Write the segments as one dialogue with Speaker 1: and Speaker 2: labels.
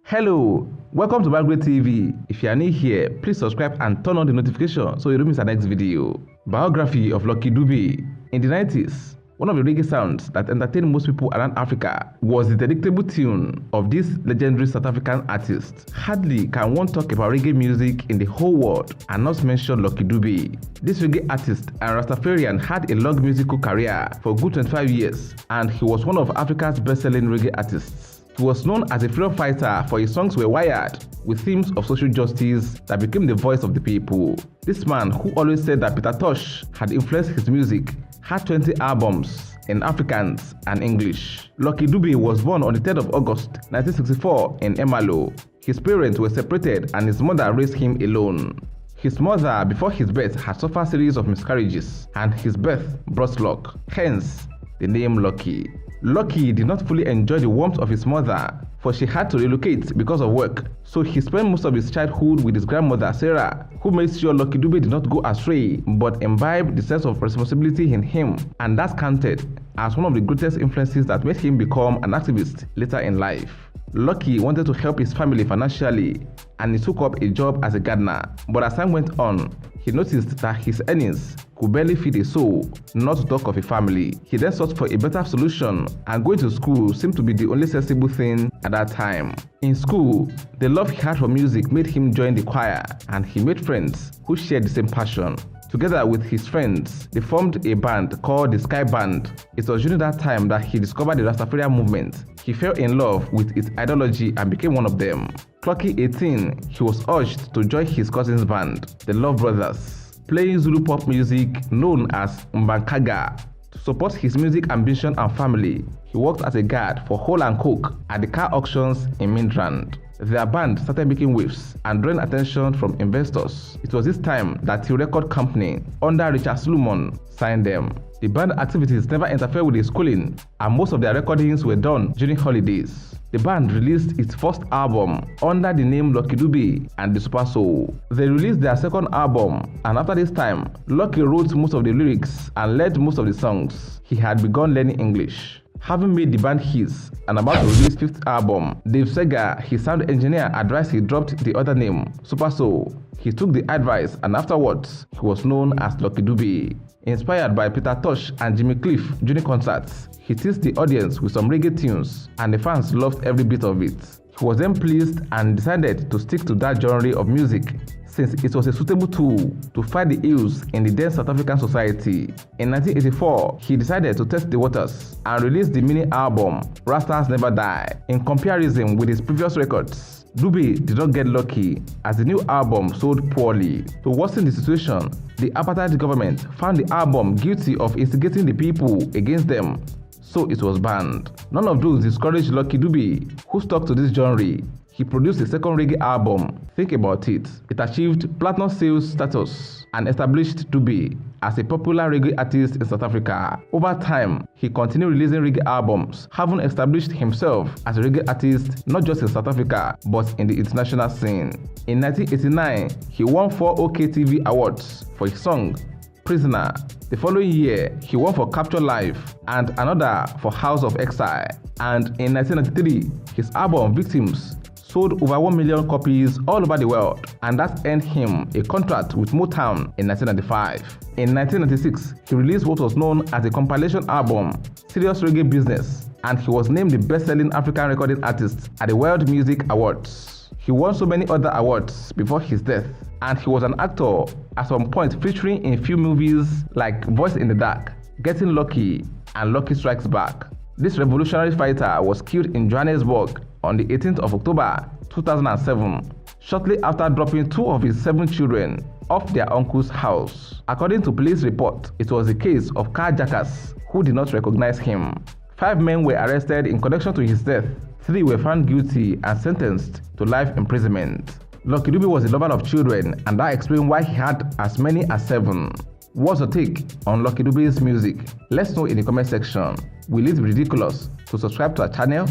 Speaker 1: Hello, welcome to biography TV. If you are new here, please subscribe and turn on the notification so you don't miss our next video. Biography of Lucky Dube. In the 90s, one of the reggae sounds that entertained most people around Africa was the delectable tune of this legendary South African artist. Hardly can one talk about reggae music in the whole world and not mention Lucky Dube. This reggae artist and Rastafarian had a long musical career for a good 25 years, and he was one of Africa's best-selling reggae artists. He was known as a freedom fighter for his songs were wired with themes of social justice that became the voice of the people. This man, who always said that Peter Tosh had influenced his music, had 20 albums in Afrikaans and English. Lucky Dube was born on the 3rd of August 1964 in Emalo. His parents were separated and his mother raised him alone. His mother, before his birth, had suffered a series of miscarriages, and his birth brought luck, hence the name Lucky. Lucky did not fully enjoy the warmth of his mother, for she had to relocate because of work, so he spent most of his childhood with his grandmother Sarah, who made sure Lucky Dube did not go astray but imbibed the sense of responsibility in him, and that counted as one of the greatest influences that made him become an activist later in life. Lucky wanted to help his family financially, and he took up a job as a gardener, but as time went on, he noticed that his earnings could barely feed a soul, not to talk of a family. He then sought for a better solution, and going to school seemed to be the only sensible thing at that time. In school, the love he had for music made him join the choir, and he made friends who shared the same passion. Together with his friends, they formed a band called the Sky Band. It was during that time that he discovered the Rastafarian movement. He fell in love with its ideology and became one of them. Clocking 18, he was urged to join his cousin's band, the Love Brothers, playing Zulu pop music known as Mbankaga. To support his music ambition and family, he worked as a guard for Hole and Coke at the car auctions in Midrand. Their band started making waves and drawing attention from investors. It was this time that the record company under Richard Solomon signed them. The band activities never interfered with his schooling, and most of their recordings were done during holidays. The band released its first album under the name Lucky Dube and the Super Soul. They released their second album, and after this time, Lucky wrote most of the lyrics and led most of the songs. He had begun learning English. Having made the band his and about to release his fifth album, Dave Sega, his sound engineer, advised he dropped the other name, Super Soul. He took the advice, and afterwards, he was known as Lucky Dube. Inspired by Peter Tosh and Jimmy Cliff during concerts, he teased the audience with some reggae tunes, and the fans loved every bit of it. He was then pleased and decided to stick to that genre of music, since it was a suitable tool to fight the ills in the then South African society. In 1984, he decided to test the waters and released the mini album Rastas Never Die. In comparison with his previous records, Dube did not get lucky, as the new album sold poorly. To worsen the situation, the apartheid government found the album guilty of instigating the people against them, so it was banned. None of those discouraged Lucky Dube, who stuck to this genre. He produced a second reggae album, Think About It. It achieved platinum sales status and established Dube as a popular reggae artist in South Africa. Over time, he continued releasing reggae albums, having established himself as a reggae artist not just in South Africa, but in the international scene. In 1989, he won 4 OKTV awards for his song, Prisoner. The following year, he won for Capture Live and another for House of Exile. And in 1993, his album, Victims, sold over 1 million copies all over the world, and that earned him a contract with Motown in 1995. In 1996, he released what was known as a compilation album, Serious Reggae Business, and he was named the best-selling African recording artist at the World Music Awards. He won so many other awards before his death, and he was an actor at some point, featuring in few movies like Voice in the Dark, Getting Lucky, and Lucky Strikes Back. This revolutionary fighter was killed in Johannesburg on the 18th of October 2007, shortly after dropping 2 of his 7 children off their uncle's house. According to police report, it was a case of carjackers who did not recognize him. 5 men were arrested in connection to his death. 3 were found guilty and sentenced to life imprisonment. Lucky Dube was a lover of children, and that explains why he had as many as 7. What's your take on Lucky Dube's music? Let's know in the comment section. Will it be ridiculous to subscribe to our channel?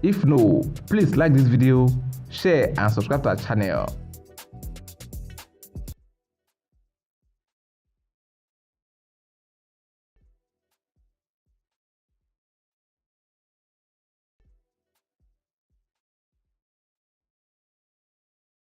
Speaker 1: If no, please like this video, share and subscribe to our channel.